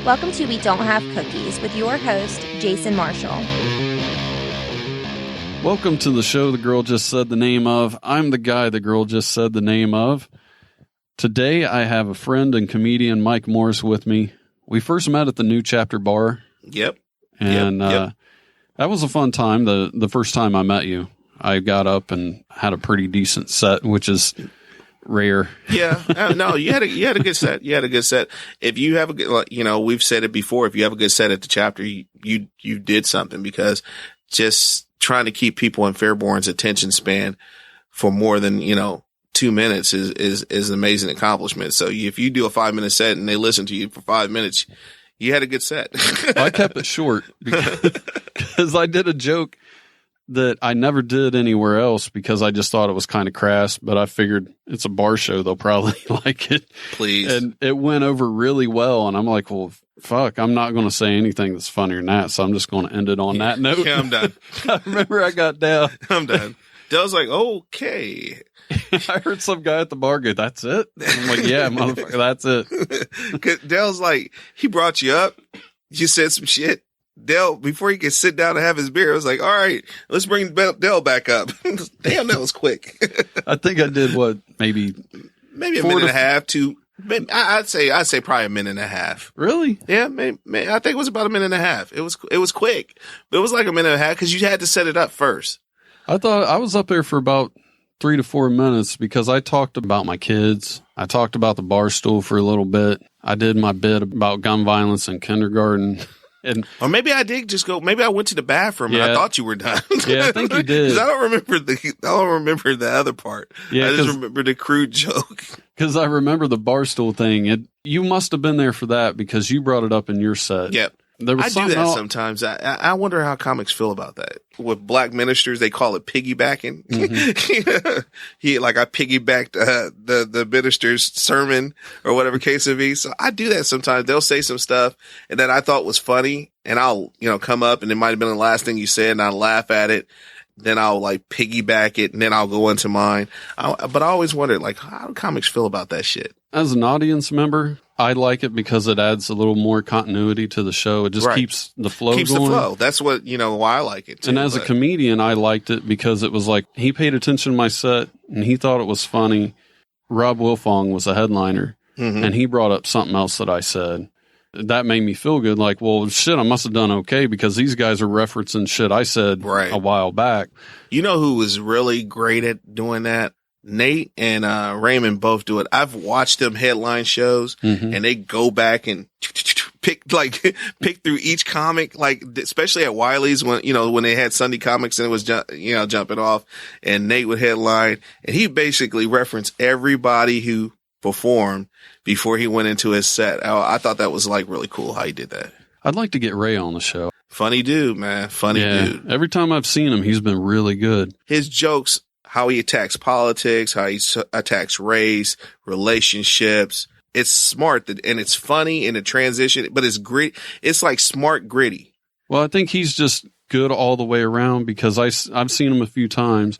Welcome to We Don't Have Cookies with your host, Jason Marshall. Welcome to the show the girl just said the name of. I'm the guy the girl just said the name of. Today I have a friend and comedian, Mike Morris, with me. We first met at the New Chapter Bar. Yep. And that was a fun time. The first time I met you, I got up and had a pretty decent set, which is rare. Yeah. No, you had a good set. You had a good set. If you have a good, we've said it before, if you have a good set at the chapter, you did something, because just trying to keep people in Fairborn's attention span for more than, 2 minutes is an amazing accomplishment. So if you do a 5-minute set and they listen to you for 5 minutes, you had a good set. I kept it short because I did a joke that I never did anywhere else because I just thought it was kind of crass, but I figured it's a bar show. They'll probably like it. Please. And it went over really well. And I'm like, well, fuck, I'm not going to say anything that's funnier than that. So I'm just going to end it on that note. Yeah, I'm done. I remember I got down. I'm done. Dale's like, okay. I heard some guy at the bar go, that's it? I'm like, yeah, motherfucker, that's it. Dale's like, he brought you up. You said some shit. Dale, before he could sit down and have his beer, I was like, all right, let's bring Dale back up. Damn, that was quick. I think I did maybe a minute and a half to, I'd say probably a minute and a half. Really? Yeah, maybe, I think it was about a minute and a half. It was quick, but it was like a minute and a half because you had to set it up first. I thought I was up there for about 3 to 4 minutes because I talked about my kids. I talked about the bar stool for a little bit. I did my bit about gun violence in kindergarten. Or maybe I did just go. Maybe I went to the bathroom and I thought you were done. Yeah, I think you did. I don't remember the other part. Yeah, I just remember the crude joke. Because I remember the bar stool thing. You must have been there for that because you brought it up in your set. Yep. I do that sometimes. I wonder how comics feel about that. With black ministers, they call it piggybacking. Mm-hmm. I piggybacked the minister's sermon or whatever case it be. So I do that sometimes. They'll say some stuff and that I thought was funny, and I'll come up and it might have been the last thing you said, and I'll laugh at it. Then I'll piggyback it, and then I'll go into mine. But I always wondered how do comics feel about that shit? As an audience member, I like it because it adds a little more continuity to the show. It just keeps the flow going. The flow. That's what, why I like it too. And as a comedian, I liked it because it was he paid attention to my set and he thought it was funny. Rob Wilfong was a headliner, mm-hmm. and he brought up something else that I said. That made me feel good. Well, shit, I must have done okay because these guys are referencing shit I said a while back. You know who was really great at doing that? Nate and Raymond both do it. I've watched them headline shows, mm-hmm. and they go back and pick through each comic, especially at Wiley's when they had Sunday comics and it was jumping off, and Nate would headline, and he basically referenced everybody who performed before he went into his set. I thought that was really cool how he did that. I'd like to get Ray on the show. Funny dude, man. Funny dude. Every time I've seen him, he's been really good. His jokes, how he attacks politics, how he attacks race, relationships. It's smart and it's funny in the transition, but it's gritty. It's smart gritty. Well, I think he's just good all the way around because I've seen him a few times.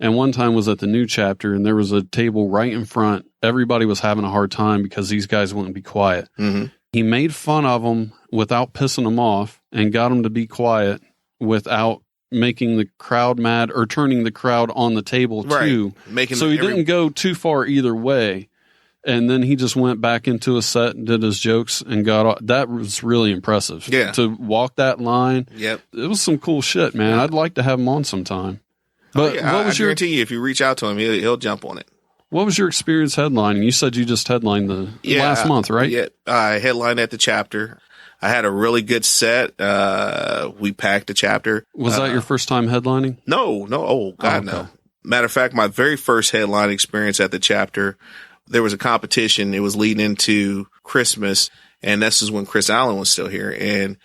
And one time was at the New Chapter, and there was a table right in front. Everybody was having a hard time because these guys wouldn't be quiet. Mm-hmm. He made fun of them without pissing them off and got them to be quiet without making the crowd mad or turning the crowd on the table too. So he didn't go too far either way. And then he just went back into a set and did his jokes and that was really impressive. Yeah. To walk that line. Yep. It was some cool shit, man. I'd like to have him on sometime. But I guarantee you, if you reach out to him, he'll jump on it. What was your experience headlining? You said you just headlined the last month, right? Yeah, I headlined at the chapter. I had a really good set. We packed the chapter. Was that your first time headlining? No. Oh, God, no. Matter of fact, my very first headline experience at the chapter, there was a competition. It was leading into Christmas, and this is when Chris Allen was still here. And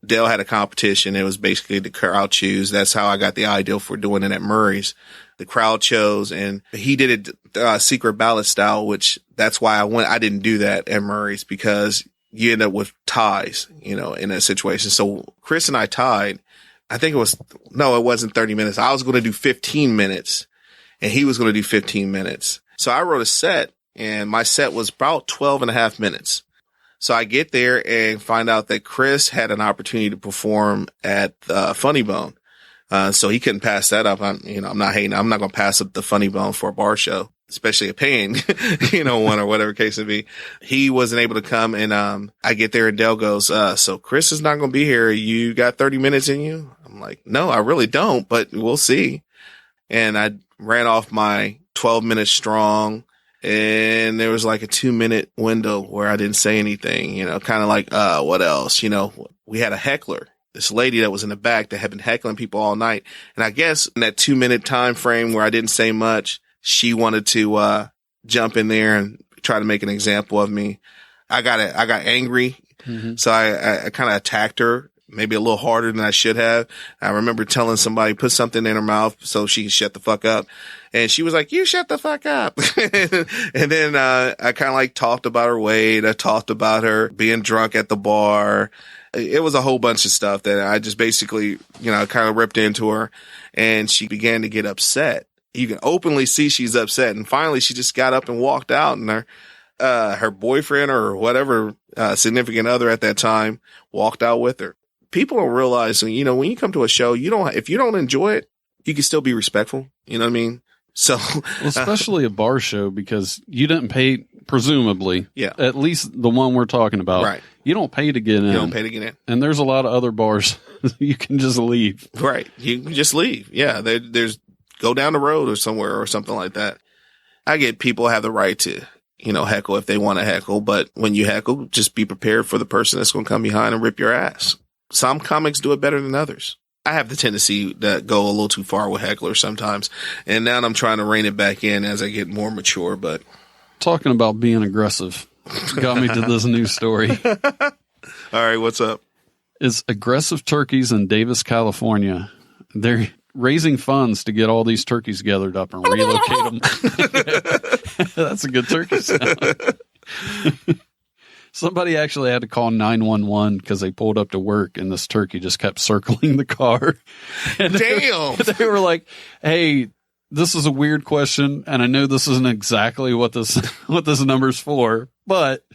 Dale had a competition. It was basically the crowd choose. That's how I got the idea for doing it at Murray's. The crowd chose, and he did it secret ballot style, which that's why I didn't do that at Murray's because you end up with ties, in a situation. So Chris and I tied. I think it wasn't 30 minutes. I was going to do 15 minutes and he was going to do 15 minutes. So I wrote a set, and my set was about 12 and a half minutes. So I get there and find out that Chris had an opportunity to perform at Funny Bone. So he couldn't pass that up. I'm not hating. I'm not going to pass up the Funny Bone for a bar show, especially a paying, one or whatever case it be. He wasn't able to come. And, I get there and Dale goes, so Chris is not going to be here. You got 30 minutes in you? I'm like, no, I really don't, but we'll see. And I ran off my 12 minutes strong. And there was like a 2-minute window where I didn't say anything, kind of like, what else? We had a heckler, this lady that was in the back that had been heckling people all night. And I guess in that 2-minute time frame where I didn't say much, she wanted to, jump in there and try to make an example of me. I got angry. Mm-hmm. So I kind of attacked her, maybe a little harder than I should have. I remember telling somebody, put something in her mouth so she can shut the fuck up. And she was like, you shut the fuck up. And then, I kind of like talked about her weight. I talked about her being drunk at the bar. It was a whole bunch of stuff that I just basically, kind of ripped into her, and she began to get upset. You can openly see she's upset. And finally she just got up and walked out, and her boyfriend or whatever, significant other at that time walked out with her. People don't realize, when you come to a show, if you don't enjoy it, you can still be respectful. You know what I mean? So, especially a bar show, because you didn't pay, presumably, at least the one we're talking about, right? You don't pay to get in. You don't pay to get in. And there's a lot of other bars you can just leave. Right. You can just leave. Yeah. There's go down the road or somewhere or something like that. I get people have the right to, heckle if they want to heckle, but when you heckle, just be prepared for the person that's going to come behind and rip your ass. Some comics do it better than others. I have the tendency to go a little too far with hecklers sometimes. And now I'm trying to rein it back in as I get more mature, but. Talking about being aggressive got me to this new story. All right. What's up? It's aggressive turkeys in Davis, California. They're raising funds to get all these turkeys gathered up and relocate them. That's a good turkey sound. Somebody actually had to call 911 because they pulled up to work and this turkey just kept circling the car. And damn. They were like, hey, this is a weird question, and I know this isn't exactly what this number's for, but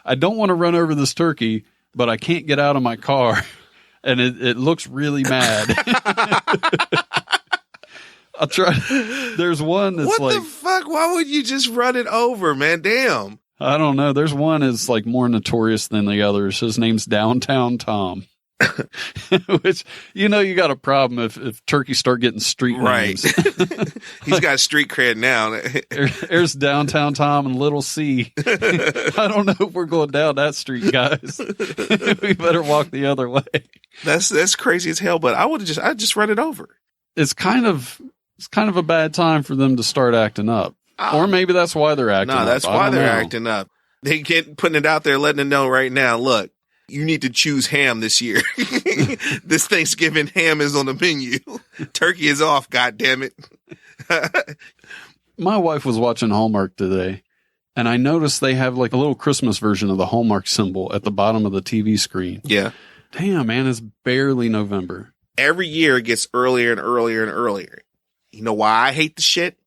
I don't want to run over this turkey, but I can't get out of my car, and it looks really mad. I'll try. There's one that's what the fuck? Why would you just run it over, man? Damn. I don't know. There's one that's like more notorious than the others. His name's Downtown Tom. Which, you got a problem if turkeys start getting street names. Right. He's got street cred now. There's Downtown Tom and Little C. I don't know if we're going down that street, guys. We better walk the other way. That's crazy as hell, but I'd just run it over. It's kind of a bad time for them to start acting up. Or maybe that's why they're acting up. No, that's why they're acting up. They get putting it out there, letting it know right now, look, you need to choose ham this year. This Thanksgiving ham is on the menu. Turkey is off, goddammit. My wife was watching Hallmark today, and I noticed they have like a little Christmas version of the Hallmark symbol at the bottom of the TV screen. Yeah. Damn, man, it's barely November. Every year it gets earlier and earlier and earlier. You know why I hate the shit?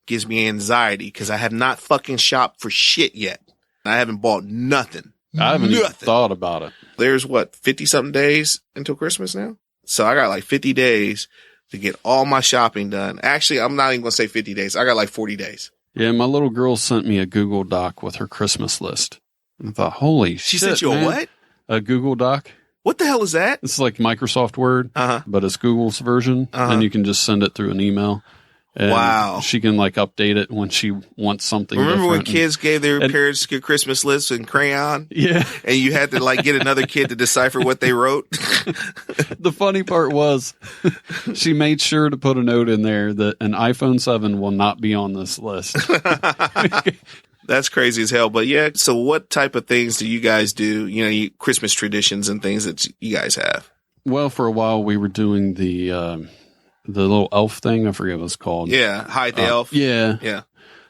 Gives me anxiety because I have not fucking shopped for shit yet. I haven't bought nothing. I haven't even thought about it. There's 50 something days until Christmas now. So I got like 50 days to get all my shopping done. Actually, I'm not even going to say 50 days. I got like 40 days. Yeah. My little girl sent me a Google Doc with her Christmas list. I thought, holy shit. She sent you a what? A Google Doc. What the hell is that? It's like Microsoft Word, but it's Google's version, and you can just send it through an email. And wow. She can like update it when she wants something. Remember when kids gave their parents Christmas lists in crayon? Yeah. And you had to like get another kid to decipher what they wrote? The funny part was she made sure to put a note in there that an iPhone 7 will not be on this list. That's crazy as hell. But yeah, so what type of things do you guys do? Christmas traditions and things that you guys have? Well, for a while we were doing the little elf thing. I forget what it's called. Yeah. Hide the elf. Yeah. Yeah.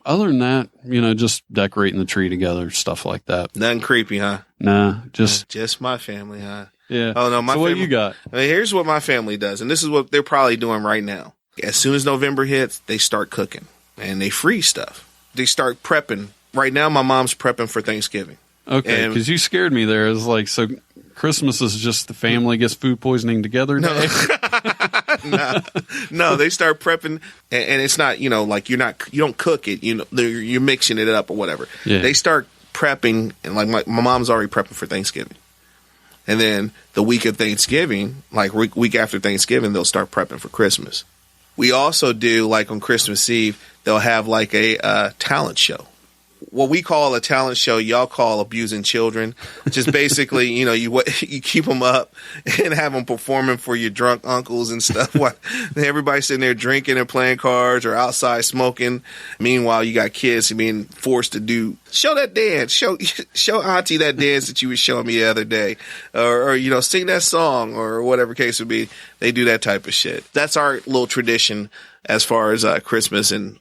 Other than that, just decorating the tree together, stuff like that. Nothing creepy, huh? Nah, just my family, huh? Yeah. Oh no, my family. What you got? Here's what my family does. And this is what they're probably doing right now. As soon as November hits, they start cooking and they freeze stuff. They start prepping. Right now, my mom's prepping for Thanksgiving. Okay, because you scared me there. It was like, so Christmas is just the family gets food poisoning together day? No, they start prepping, and it's not, like you don't cook it, you're mixing it up or whatever. Yeah. They start prepping, and like my mom's already prepping for Thanksgiving. And then the week of Thanksgiving, like week after Thanksgiving, they'll start prepping for Christmas. We also do, like on Christmas Eve, they'll have like a talent show. What we call a talent show, y'all call abusing children. Just basically, you keep them up and have them performing for your drunk uncles and stuff. While everybody's sitting there drinking and playing cards or outside smoking. Meanwhile, you got kids being forced to show that dance, show auntie that dance that you was showing me the other day, or sing that song or whatever case would be. They do that type of shit. That's our little tradition as far as Christmas and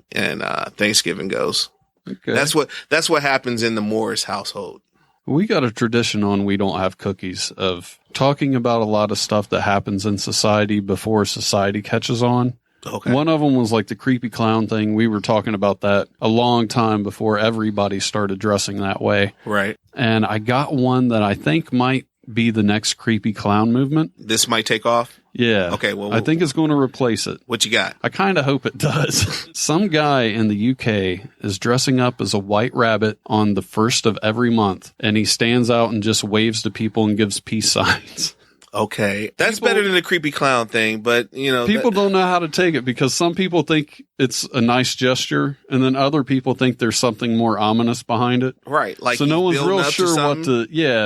Thanksgiving goes. Okay. That's what happens in the Morris household. We got a tradition on We Don't Have Cookies of talking about a lot of stuff that happens in society before society catches on. Okay. One of them was like the creepy clown thing. We were talking about that a long time before everybody started dressing that way. Right. And I got one that I think might be the next creepy clown movement. This might take off? Yeah. Okay. Well, I think it's going to replace it. What you got? I kind of hope it does. Some guy in the UK is dressing up as a white rabbit on the 1st of every month, and he stands out and just waves to people and gives peace signs. Okay. That's better than the creepy clown thing, but people don't know how to take it because some people think it's a nice gesture and then other people think there's something more ominous behind it. Right. Like, so no one's real sure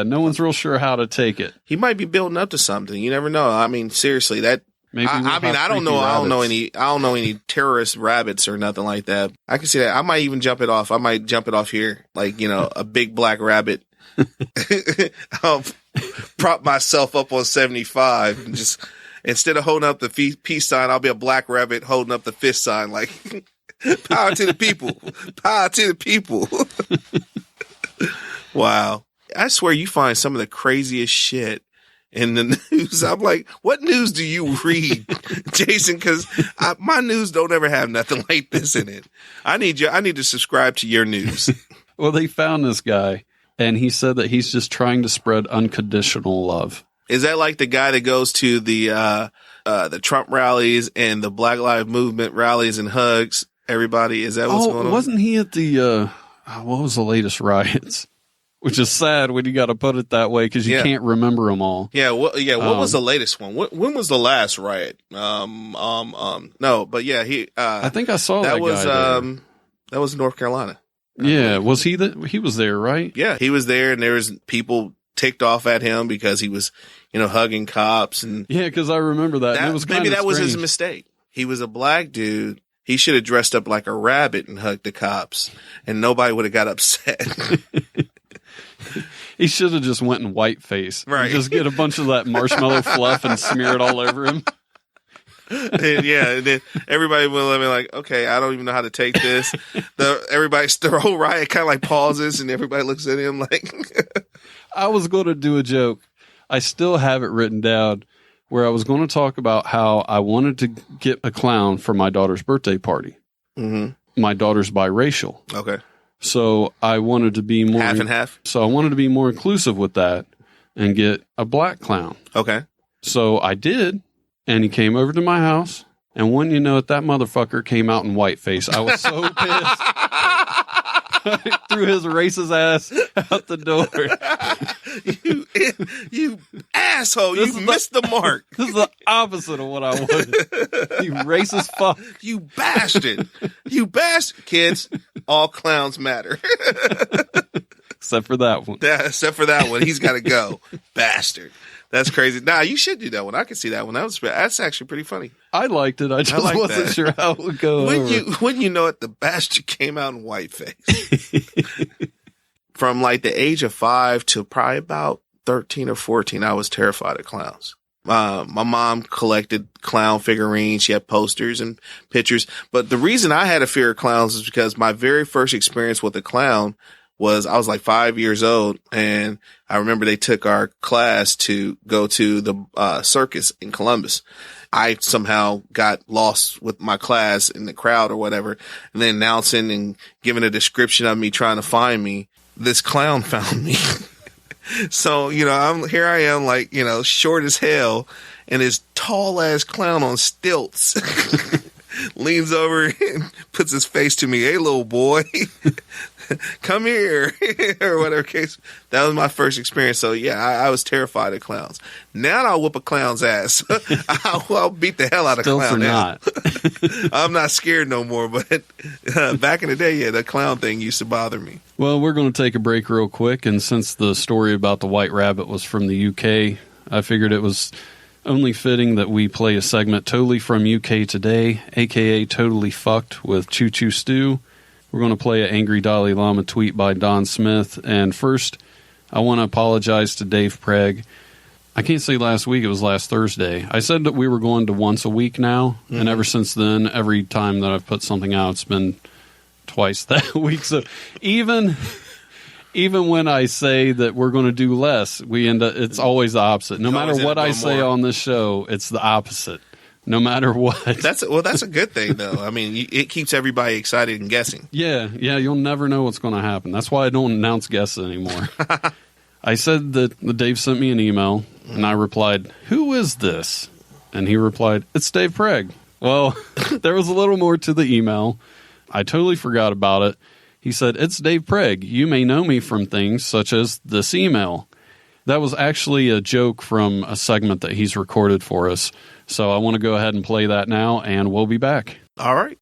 no one's real sure how to take it. He might be building up to something. You never know. I mean, seriously, that maybe I don't know. I don't know any terrorist rabbits or nothing like that. I can see that. I might even jump it off. I might jump it off here. Like, a big black rabbit. I'll prop myself up on 75 and just, instead of holding up the peace sign, I'll be a black rabbit holding up the fist sign, like, power to the people, power to the people. Wow. I swear you find some of the craziest shit in the news. I'm like, what news do you read, Jason? Because my news don't ever have nothing like this in it. I need to subscribe to your news. Well, they found this guy. And he said that he's just trying to spread unconditional love. Is that like the guy that goes to the Trump rallies and the Black Lives Movement rallies and hugs everybody? Is that what's going on? Wasn't he at the what was the latest riots? Which is sad when you got to put it that way because you can't remember them all. Yeah, what was the latest one? When was the last riot? No, but yeah, I think I saw that was guy there. That was North Carolina. Yeah, was he he was there, right? Yeah, he was there, and there was people ticked off at him because he was, hugging cops and because I remember that. It was maybe that was his mistake. He was a black dude. He should have dressed up like a rabbit and hugged the cops, and nobody would have got upset. He should have just went in whiteface, right? Just get a bunch of that marshmallow fluff and smear it all over him. And then everybody will be like, okay, I don't even know how to take this. The whole riot kind of like pauses and everybody looks at him like. I was going to do a joke. I still have it written down where I was going to talk about how I wanted to get a clown for my daughter's birthday party. Mm-hmm. My daughter's biracial. Okay. So I wanted to be more. Half and half? So I wanted to be more inclusive with that and get a black clown. Okay. So I did. And he came over to my house, and wouldn't you know it, that motherfucker came out in whiteface. I was so pissed. I threw his racist ass out the door. You asshole. You missed the mark. This is the opposite of what I wanted. You racist fuck. You bastard. You bastard. Kids, all clowns matter. Except for that one. Except for that one. He's got to go. Bastard. That's crazy. Nah, you should do that one. I can see that one. That's actually pretty funny. I liked it. I just wasn't sure how it would go. When you know it, the bastard came out in whiteface. From like the age of 5 to probably about 13 or 14, I was terrified of clowns. My mom collected clown figurines. She had posters and pictures. But the reason I had a fear of clowns is because my very first experience with a clown was I was like 5 years old, and I remember they took our class to go to the circus in Columbus. I somehow got lost with my class in the crowd or whatever, and then announcing and giving a description of me trying to find me. this clown found me. So, you know, I am like, you know, short as hell, and this tall ass clown on stilts leans over and puts his face to me. Hey, little boy, come here, or whatever case. That was my first experience. So yeah, I was terrified of clowns. Now I'll whoop a clown's ass. I'll beat the hell out of Stilts clown. or Now. not. I'm not scared no more. But back in the day, yeah, the clown thing used to bother me. Well, we're going to take a break real quick, and since the story about the white rabbit was from the UK, I figured it was only fitting that we play a segment totally from UK today, aka Totally Fucked with ChooChoo Stu. We're going to play an Angry Dalai Lama tweet by Don Smith. And first, I want to apologize to Dave Prague. I can't say last week, it was last Thursday. I said that we were going to once a week now, and ever since then, every time that I've put something out, it's been twice that week. So even when I say that we're going to do less, we end up, it's always the opposite. No matter what I say on this show, it's the opposite. No matter what. That's a good thing, though. I mean, it keeps everybody excited and guessing. Yeah, you'll never know what's going to happen. That's why I don't announce guests anymore. I said that Dave sent me an email, and I replied, "Who is this?" And he replied, "It's Dave Prague." Well, there was a little more to the email. I totally forgot about it. He said, "It's Dave Prague. You may know me from things such as this email." That was actually a joke from a segment that he's recorded for us. So I want to go ahead and play that now, and we'll be back. All right.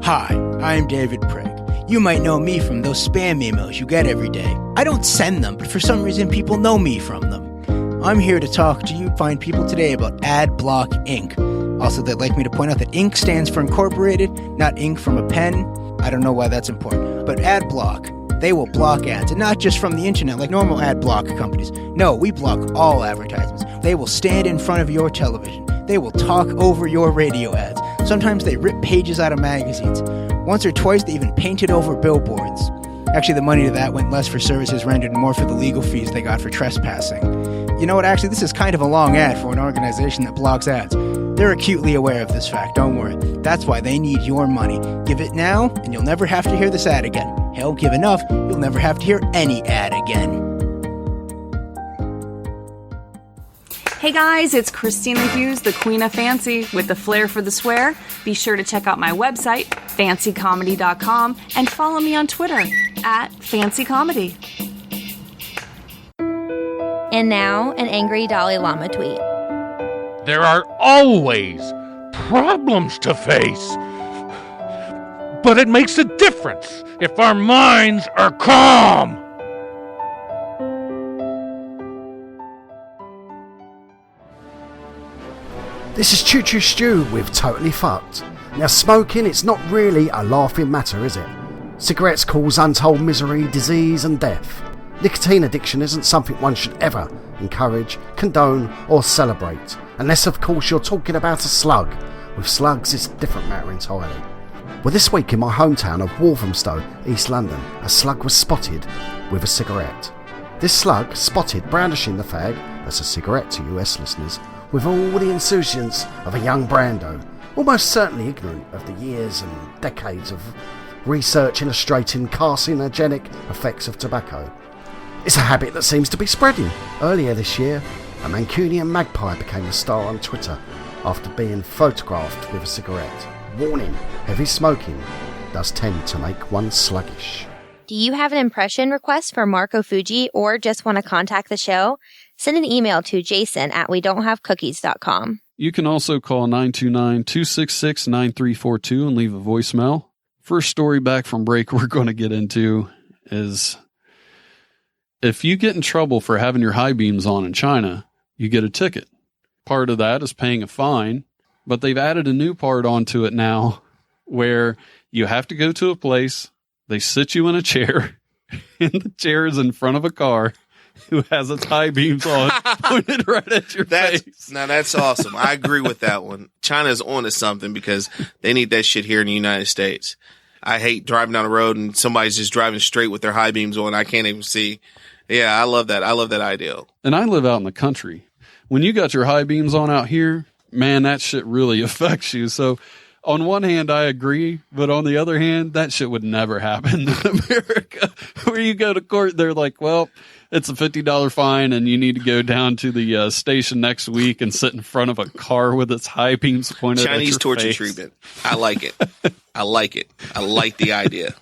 Hi, I'm David Prague. You might know me from those spam emails you get every day. I don't send them, but for some reason people know me from them. I'm here to talk to you fine people today about Adblock Inc. Also, they'd like me to point out that Inc. stands for Incorporated, not ink from a pen. I don't know why that's important. But Adblock, they will block ads, and not just from the internet like normal ad block companies. No, we block all advertisements. They will stand in front of your television. They will talk over your radio ads. Sometimes they rip pages out of magazines. Once or twice, they even painted over billboards. Actually, the money to that went less for services rendered and more for the legal fees they got for trespassing. You know what, actually, this is kind of a long ad for an organization that blocks ads. They're acutely aware of this fact, don't worry. That's why they need your money. Give it now, and you'll never have to hear this ad again. Hell, give enough, you'll never have to hear any ad again. Hey guys, it's Christina Hughes, the Queen of Fancy, with the flair for the swear. Be sure to check out my website, fancycomedy.com, and follow me on Twitter, @fancycomedy. And now, an Angry Dalai Lama tweet. There are always problems to face. But it makes a difference if our minds are calm. This is ChooChoo Stu with Totally Fucked. Now, smoking, it's not really a laughing matter, is it? Cigarettes cause untold misery, disease and death. Nicotine addiction isn't something one should ever encourage, condone or celebrate. Unless, of course, you're talking about a slug. With slugs, it's a different matter entirely. Well, this week in my hometown of Walthamstow, East London, a slug was spotted with a cigarette. This slug, spotted brandishing the fag, that's a cigarette to US listeners, with all the insouciance of a young Brando, almost certainly ignorant of the years and decades of research illustrating carcinogenic effects of tobacco. It's a habit that seems to be spreading. Earlier this year, a Mancunian magpie became a star on Twitter after being photographed with a cigarette. Warning, heavy smoking does tend to make one sluggish. Do you have an impression request for Marco Fuji or just want to contact the show? Send an email to jason@wedon'thavecookies.com. You can also call 929-266-9342 and leave a voicemail. First story back from break we're going to get into is if you get in trouble for having your high beams on in China, you get a ticket. Part of that is paying a fine, but they've added a new part onto it now where you have to go to a place, they sit you in a chair, and the chair is in front of a car who has its high beams on pointed right at your face. Now that's awesome. I agree with that one. China's onto something because they need that shit here in the United States. I hate driving down the road and somebody's just driving straight with their high beams on. I can't even see. Yeah, I love that. I love that ideal. And I live out in the country. When you got your high beams on out here, man, that shit really affects you. So on one hand, I agree, but on the other hand, that shit would never happen in America. Where you go to court, they're like, well, it's a $50 fine, and you need to go down to the station next week and sit in front of a car with its high beams pointed at your Chinese torture face. treatment. I like it. I like it. I like the idea.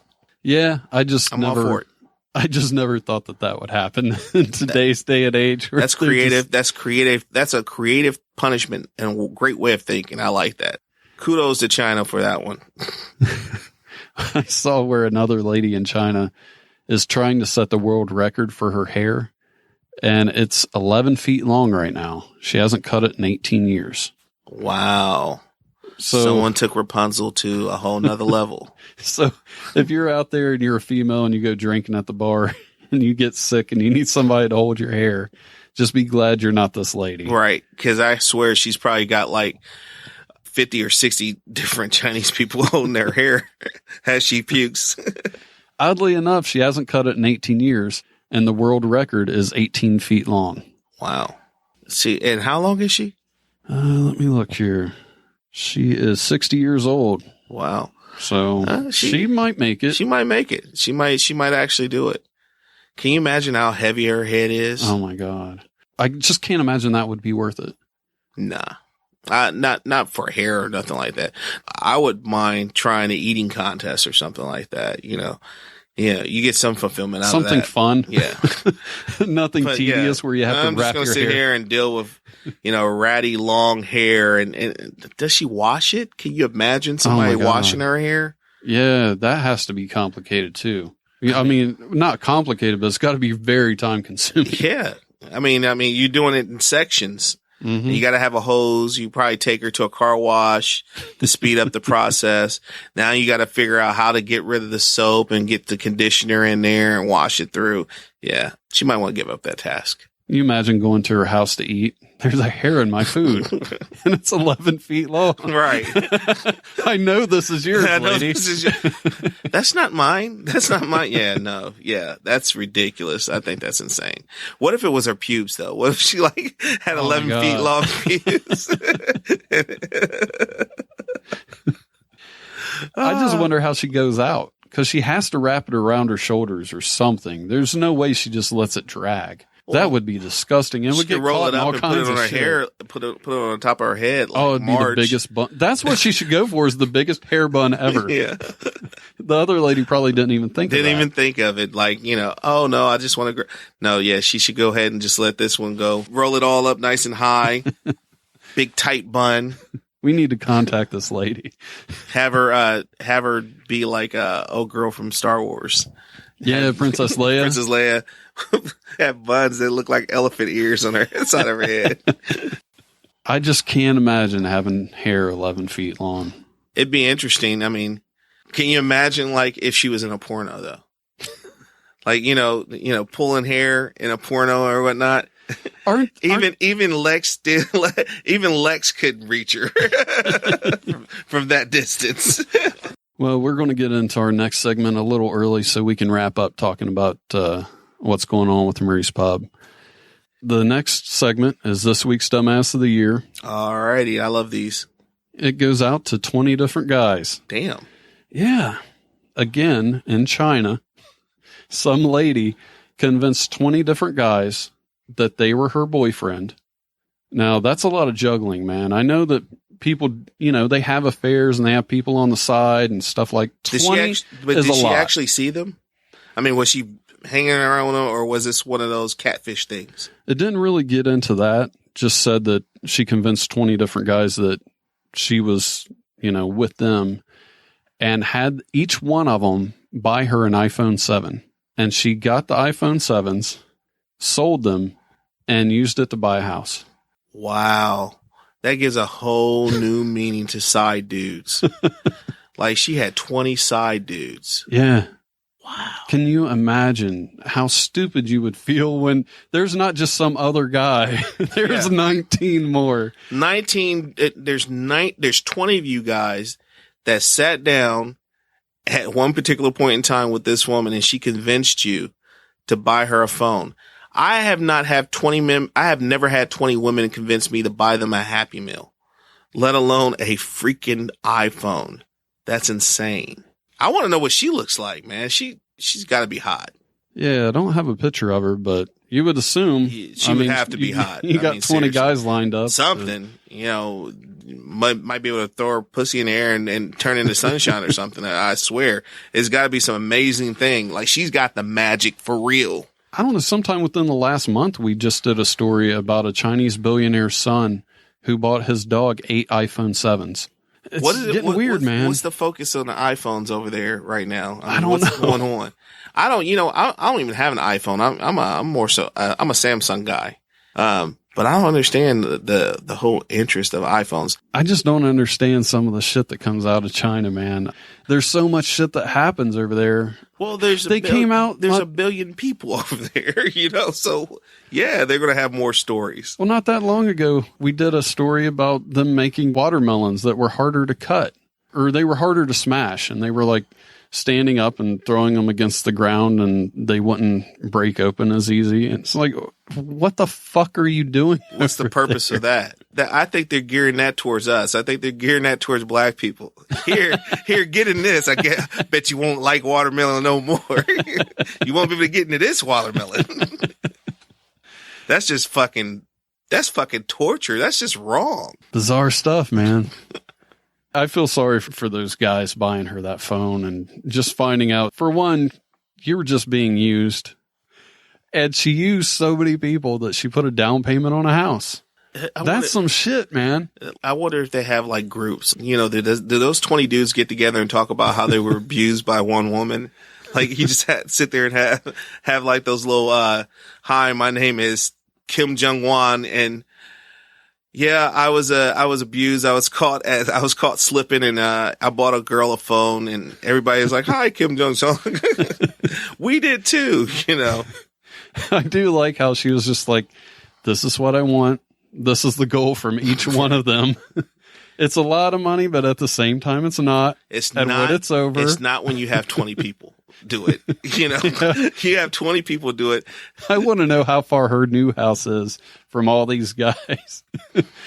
Yeah, I'm all for it. I just never thought that would happen in today's day and age. That's creative. That's creative. That's a creative punishment and a great way of thinking. I like that. Kudos to China for that one. I saw where another lady in China is trying to set the world record for her hair, and it's 11 feet long right now. She hasn't cut it in 18 years. Wow. So someone took Rapunzel to a whole nother level. So if you're out there and you're a female and you go drinking at the bar and you get sick and you need somebody to hold your hair, just be glad you're not this lady. Right. Because I swear she's probably got like 50 or 60 different Chinese people holding their hair as she pukes. Oddly enough, she hasn't cut it in 18 years, and the world record is 18 feet long. Wow. See, and how long is she? Let me look here. She is 60 years old. Wow. So she might make it. She might make it. She might actually do it. Can you imagine how heavy her head is? Oh my God. I just can't imagine that would be worth it. Nah. Not for hair or nothing like that. I would mind trying an eating contest or something like that. You know, you get some fulfillment out of that. Something fun. Yeah. Nothing tedious where you have to wrap your hair. I'm just going to sit here and deal with, ratty long hair. And does she wash it? Can you imagine somebody washing her hair? Yeah, that has to be complicated too. I mean, not complicated, but it's got to be very time consuming. Yeah. I mean, you're doing it in sections. Mm-hmm. You got to have a hose. You probably take her to a car wash to speed up the process. Now you got to figure out how to get rid of the soap and get the conditioner in there and wash it through. Yeah. She might want to give up that task. You imagine going to her house to eat. There's a hair in my food and it's 11 feet long. Right. I know this is yours, lady. That's not mine. That's not mine. Yeah, no. Yeah, that's ridiculous. I think that's insane. What if it was her pubes though? What if she had 11 feet long pubes? I just wonder how she goes out because she has to wrap it around her shoulders or something. There's no way she just lets it drag. That would be disgusting. It would get roll caught it in up all and kinds put it on of her shit. hair. Put it on top of her head. Like it'd be the biggest bun. That's what she should go for. Is the biggest hair bun ever. Yeah. The other lady probably didn't even think of it. Like, oh no, I just want to. No, yeah, she should go ahead and just let this one go. Roll it all up nice and high. Big tight bun. We need to contact this lady. Have her be like old girl from Star Wars. Yeah, Princess Leia. Princess Leia have buns that look like elephant ears on her side of her head. I just can't imagine having hair 11 feet long. It'd be interesting. I mean, can you imagine like if she was in a porno though? Like, pulling hair in a porno or whatnot. Even Lex could reach her from that distance. Well, we're going to get into our next segment a little early so we can wrap up talking about what's going on with Murray's Pub. The next segment is this week's Dumbass of the Year. Alrighty, I love these. It goes out to 20 different guys. Damn. Yeah. Again, in China, some lady convinced 20 different guys that they were her boyfriend. Now, that's a lot of juggling, man. I know that people, they have affairs and they have people on the side and stuff like 20 is a lot. Did she actually see them? I mean, was she hanging around with them or was this one of those catfish things? It didn't really get into that. Just said that she convinced 20 different guys that she was, with them and had each one of them buy her an iPhone 7. And she got the iPhone 7s, sold them, and used it to buy a house. Wow. That gives a whole new meaning to side dudes. Like she had 20 side dudes. Yeah. Wow. Can you imagine how stupid you would feel when there's not just some other guy? There's 19 more. 19. There's 20 of you guys that sat down at one particular point in time with this woman and she convinced you to buy her a phone. I have never had 20 women convince me to buy them a Happy Meal. let alone a freaking iPhone. That's insane. I want to know what she looks like, man. She's got to be hot. Yeah, I don't have a picture of her, but you would assume she would have to be hot. You got 20 seriously. guys lined up. Something, might be able to throw her pussy in the air and turn into sunshine or something. I swear. It's got to be some amazing thing. Like, she's got the magic for real. I don't know. Sometime within the last month, we just did a story about a Chinese billionaire's son who bought his dog 8 iPhone 7s. It's getting weird, man. What's the focus on the iPhones over there right now? I don't know. What's going on? I don't even have an iPhone. I'm more so, I'm a Samsung guy. But I don't understand the whole interest of iPhones. I just don't understand some of the shit that comes out of China, man. There's so much shit that happens over there. Well, there's a billion people over there, so yeah, they're going to have more stories. Well, not that long ago, we did a story about them making watermelons that were harder to cut, or they were harder to smash, and they were like standing up and throwing them against the ground, and they wouldn't break open as easy. And it's like, what the fuck are you doing? What's the purpose of that? I think they're gearing that towards us. I think they're gearing that towards black people. Here, get in this. Bet you won't like watermelon no more. You won't be able to get into this watermelon. That's fucking torture. That's just wrong. Bizarre stuff, man. I feel sorry for those guys buying her that phone and just finding out, for one, you were just being used. And she used so many people that she put a down payment on a house. That's some shit, man. I wonder if they have like groups. Do those 20 dudes get together and talk about how they were abused by one woman? Like, you just sit there and have like those little, hi, my name is Kim Jong-un, and yeah, I was abused. I was caught slipping, and I bought a girl a phone, and everybody was like, "Hi, Kim Jong Un." We did too, I do like how she was just like, "This is what I want. This is the goal from each one of them." It's a lot of money, but at the same time, it's not. When it's over. It's not when you have 20 people do it. You have 20 people do it. I want to know how far her new house is from all these guys.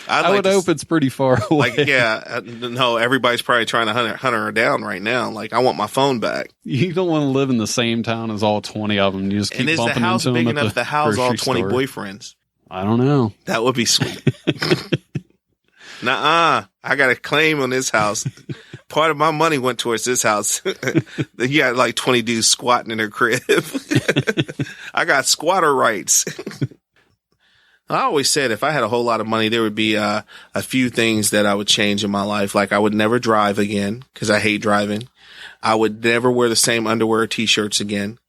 I would hope it's pretty far away. No, everybody's probably trying to hunt her down right now. Like, I want my phone back. You don't want to live in the same town as all 20 of them. You just keep bumping into them. And is the house big enough to house all 20 boyfriends? I don't know. That would be sweet. Nuh-uh. I got a claim on this house. Part of my money went towards this house. You got like 20 dudes squatting in their crib. I got squatter rights. I always said if I had a whole lot of money, there would be a few things that I would change in my life. Like, I would never drive again because I hate driving. I would never wear the same underwear or T-shirts again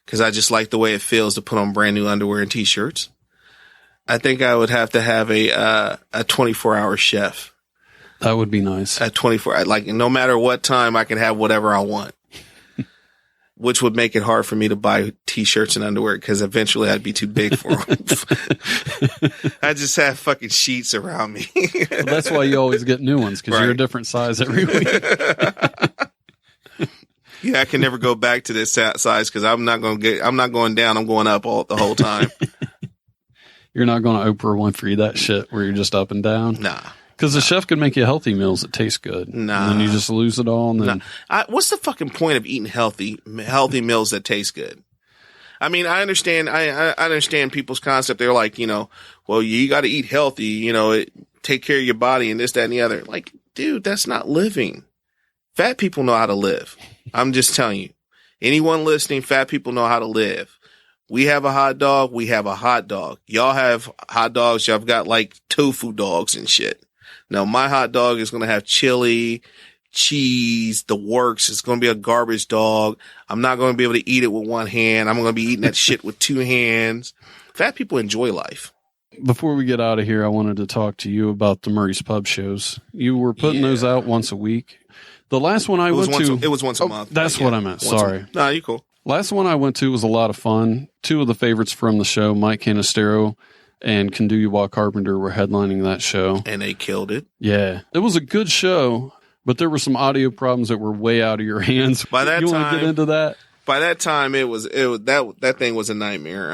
because I just like the way it feels to put on brand new underwear and T-shirts. I think I would have to have a 24-hour chef. That would be nice. At 24, like, no matter what time, I can have whatever I want. Which would make it hard for me to buy T-shirts and underwear because eventually I'd be too big for them. I just have fucking sheets around me. Well, that's why you always get new ones, because you're a different size every week. Yeah, I can never go back to this size because I'm not going down. I'm going up the whole time. You're not going to Oprah Winfrey that shit where you're just up and down? Nah. Because the chef can make you healthy meals that taste good. Nah. And then you just lose it all. And then what's the fucking point of eating healthy meals that taste good? I mean, I understand. I understand people's concept. They're like, well, you got to eat healthy. Take care of your body and this, that, and the other. Like, dude, that's not living. Fat people know how to live. I'm just telling you. Anyone listening, fat people know how to live. We have a hot dog. We have a hot dog. Y'all have hot dogs. Y'all have got like tofu dogs and shit. Now, my hot dog is going to have chili, cheese, the works. It's going to be a garbage dog. I'm not going to be able to eat it with one hand. I'm going to be eating that shit with two hands. Fat people enjoy life. Before we get out of here, I wanted to talk to you about the Murray's Pub shows. You were putting those out once a week. The last one I went to... It was once a month. That's what I meant. Sorry. Nah, you cool. Last one I went to was a lot of fun. Two of the favorites from the show, Mike Canistero and Can Do You Walk Carpenter, were headlining that show. And they killed it. Yeah. It was a good show, but there were some audio problems that were way out of your hands. By that time... You want to get into that? By that time, that thing was a nightmare.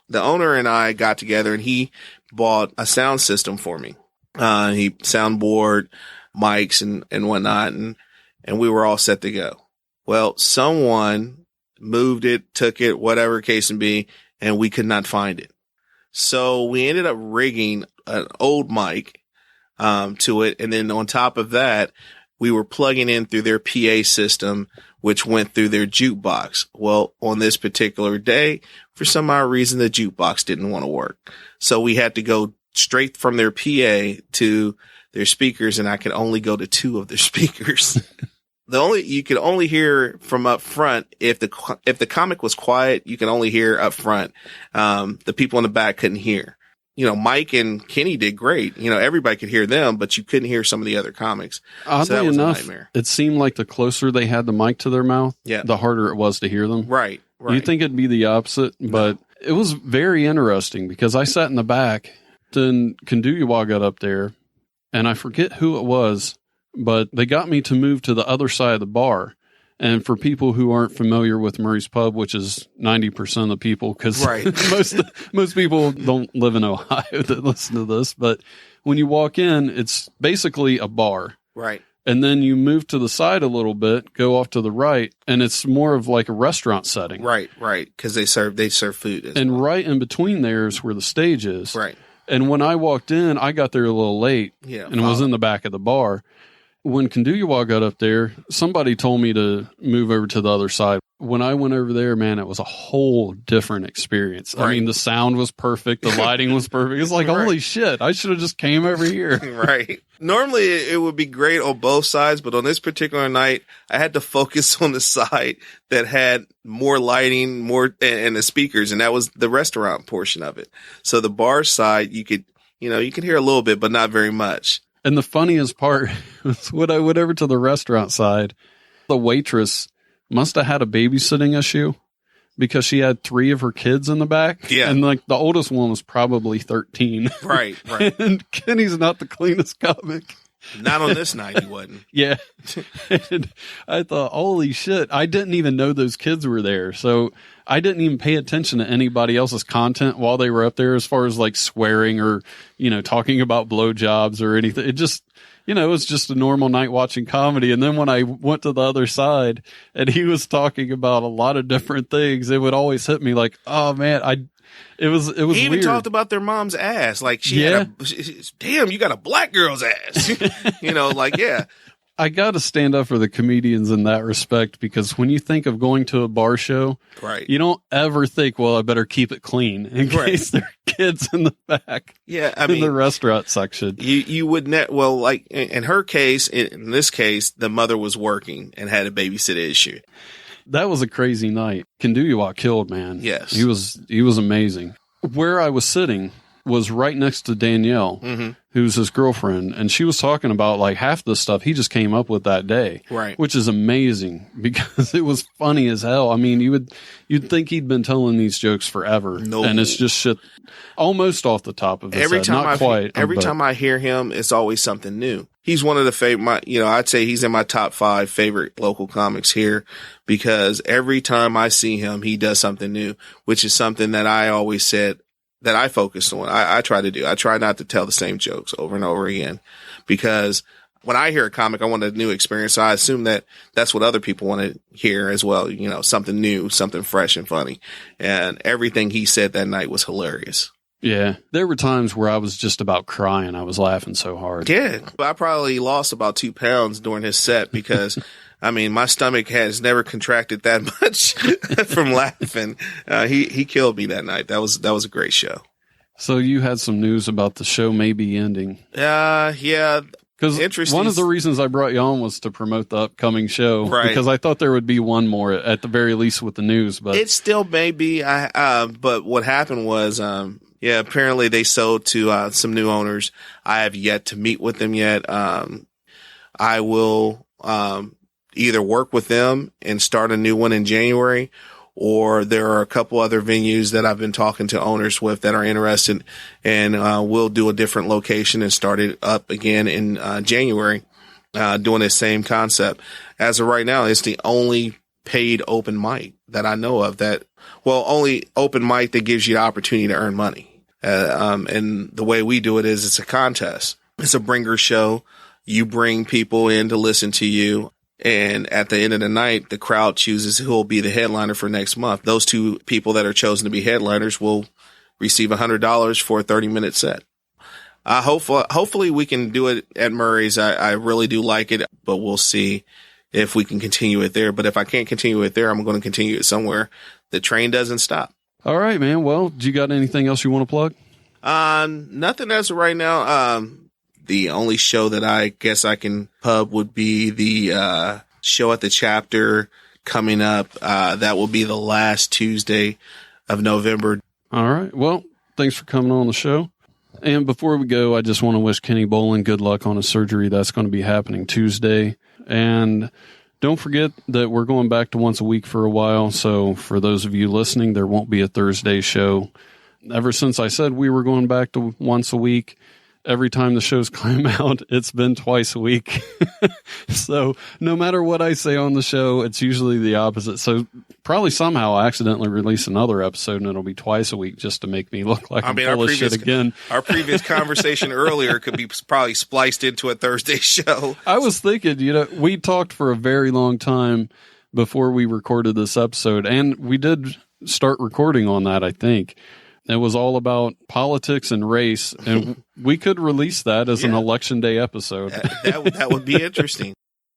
The owner and I got together and he bought a sound system for me. He soundboard, mics and whatnot. And we were all set to go. Well, someone moved it, took it, whatever case may be, and we could not find it. So we ended up rigging an old mic, to it. And then on top of that, we were plugging in through their PA system, which went through their jukebox. Well, on this particular day, for some odd reason, the jukebox didn't want to work. So we had to go straight from their PA to their speakers, and I could only go to 2 of their speakers. You could only hear from up front. If the comic was quiet, you can only hear up front. The people in the back couldn't hear. Mike and Kenny did great. Everybody could hear them, but you couldn't hear some of the other comics. Oddly so that was enough, a nightmare. It seemed like the closer they had the mic to their mouth, the harder it was to hear them. Right. You'd think it'd be the opposite, but it was very interesting because I sat in the back. Then Kanduyawa got up there, and I forget who it was, but they got me to move to the other side of the bar. And for people who aren't familiar with Murray's Pub, which is 90% of the people, because most people don't live in Ohio that listen to this, but when you walk in, it's basically a bar. Right. And then you move to the side a little bit, go off to the right, and it's more of like a restaurant setting. Right. Because they serve food. And right in between there is where the stage is. Right. And when I walked in, I got there a little late and was in the back of the bar. When Kanduyawa got up there, somebody told me to move over to the other side. When I went over there, man, it was a whole different experience. Right. I mean, the sound was perfect. The lighting was perfect. It's like, holy shit, I should have just came over here. Right. Normally, it would be great on both sides, but on this particular night, I had to focus on the side that had more lighting, and the speakers, and that was the restaurant portion of it. So the bar side, you could hear a little bit, but not very much. And the funniest part was when I went over to the restaurant side, the waitress must have had a babysitting issue because she had 3 of her kids in the back. Yeah. And like the oldest one was probably 13. Right. And Kenny's not the cleanest comic. Not on this night, he wasn't. Yeah. And I thought, holy shit, I didn't even know those kids were there. So I didn't even pay attention to anybody else's content while they were up there as far as like swearing or, talking about blowjobs or anything. It just, it was just a normal night watching comedy. And then when I went to the other side and he was talking about a lot of different things, it would always hit me like, oh man, it was He even weird. talked about their mom's ass. Like damn, you got a black girl's ass. I got to stand up for the comedians in that respect because when you think of going to a bar show, you don't ever think, well, I better keep it clean in case there are kids in the back. Yeah, in the restaurant section. You would like in her case, in this case, the mother was working and had a babysit issue. That was a crazy night. Kanduyawa killed, man. Yes. He was amazing. Where I was sitting was right next to Danielle, who's his girlfriend, and she was talking about like half the stuff he just came up with that day. Right. Which is amazing because it was funny as hell. I mean, you'd think he'd been telling these jokes forever. No. And it's just shit almost off the top of his head. Not quite. Every time I hear him, it's always something new. He's one of the favorite, I'd say he's in my top 5 favorite local comics here because every time I see him, he does something new, which is something that I always said that I focused on. I try to do. I try not to tell the same jokes over and over again because when I hear a comic, I want a new experience. So I assume that that's what other people want to hear as well. Something new, something fresh and funny. And everything he said that night was hilarious. Yeah. There were times where I was just about crying. I was laughing so hard. Yeah. I probably lost about 2 pounds during his set because my stomach has never contracted that much from laughing. He killed me that night. That was a great show. So you had some news about the show maybe ending. Yeah. Because one of the reasons I brought you on was to promote the upcoming show. Right. Because I thought there would be one more at the very least with the news. But it still may be. But what happened was, apparently they sold to some new owners. I have yet to meet with them yet. I will either work with them and start a new one in January, or there are a couple other venues that I've been talking to owners with that are interested, and we'll do a different location and start it up again in January, doing the same concept. As of right now, it's the only paid open mic that I know of only open mic that gives you the opportunity to earn money. And the way we do it is it's a contest. It's a bringer show. You bring people in to listen to you. And at the end of the night, the crowd chooses who will be the headliner for next month. Those two people that are chosen to be headliners will receive $100 for a 30-minute set. Hopefully we can do it at Murray's. I really do like it, but we'll see if we can continue it there. But if I can't continue it there, I'm going to continue it somewhere. The train doesn't stop. All right, man. Well, do you got anything else you want to plug? Nothing as of right now. The only show that I guess I can pub would be the show at the chapter coming up. That will be the last Tuesday of November. All right. Well, thanks for coming on the show. And before we go, I just want to wish Kenny Bolin good luck on his surgery. That's going to be happening Tuesday. And don't forget that we're going back to once a week for a while. So for those of you listening, there won't be a Thursday show. Ever since I said we were going back to once a week, every time the shows come out, it's been twice a week. So no matter what I say on the show, it's usually the opposite. So probably somehow I accidentally release another episode and it'll be twice a week just to make me look like I'm full of shit again. Our previous conversation earlier could be probably spliced into a Thursday show. I was thinking, we talked for a very long time before we recorded this episode, and we did start recording on that, I think. It was all about politics and race, and we could release that as an election day episode. That would be interesting.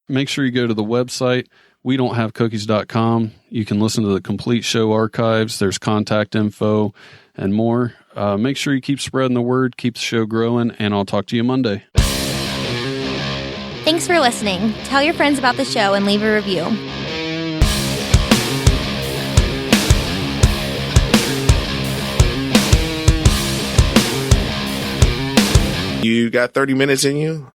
Make sure you go to the website, wedon'thavecookies.com. You can listen to the complete show archives. There's contact info and more. Make sure you keep spreading the word, keep the show growing, and I'll talk to you Monday. Thanks for listening. Tell your friends about the show and leave a review. You got 30 minutes in you?